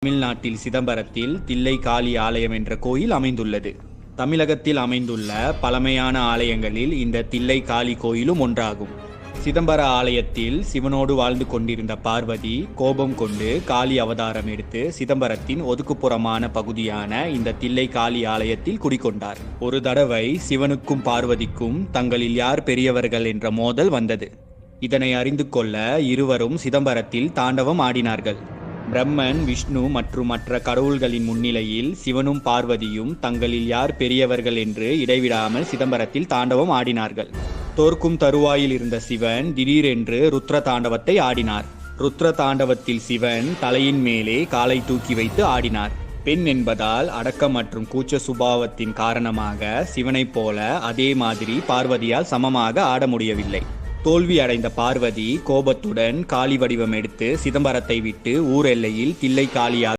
தமிழ்நாட்டில் சிதம்பரத்தில் தில்லை காளி ஆலயம் என்ற கோயில் அமைந்துள்ளது. தமிழகத்தில் அமைந்துள்ள பழமையான ஆலயங்களில் இந்த தில்லை காளி கோயிலும் ஒன்றாகும். சிதம்பர ஆலயத்தில் சிவனோடு வாழ்ந்து கொண்டிருந்த பார்வதி கோபம் கொண்டு காளி அவதாரம் எடுத்து சிதம்பரத்தின் ஒதுக்குப்புறமான பகுதியான இந்த தில்லை காளி ஆலயத்தில் குடிகொண்டார். ஒரு தடவை சிவனுக்கும் பார்வதிக்கும் தங்களில் யார் பெரியவர்கள் என்ற மோதல் வந்தது. இதனை அறிந்து கொள்ள இருவரும் சிதம்பரத்தில் தாண்டவம் ஆடினார்கள். பிரம்மன், விஷ்ணு மற்றும் மற்ற கடவுள்களின் முன்னிலையில் சிவனும் பார்வதியும் தங்களில் யார் பெரியவர்கள் என்று இடைவிடாமல் சிதம்பரத்தில் தாண்டவம் ஆடினார்கள். தோற்கும் தருவாயில் இருந்த சிவன் திடீரென்று ருத்ர தாண்டவத்தை ஆடினார். ருத்ர தாண்டவத்தில் சிவன் தலையின் மேலே காலை தூக்கி வைத்து ஆடினார். பெண் என்பதால் அடக்கம் மற்றும் கூச்ச சுபாவத்தின் காரணமாக சிவனைப் போல அதே மாதிரி பார்வதியால் சமமாக ஆட முடியவில்லை. தோல்வி அடைந்த பார்வதி கோபத்துடன் காளி வடிவம் எடுத்து சிதம்பரத்தை விட்டு ஊர் எல்லையில் தில்லை காளியாக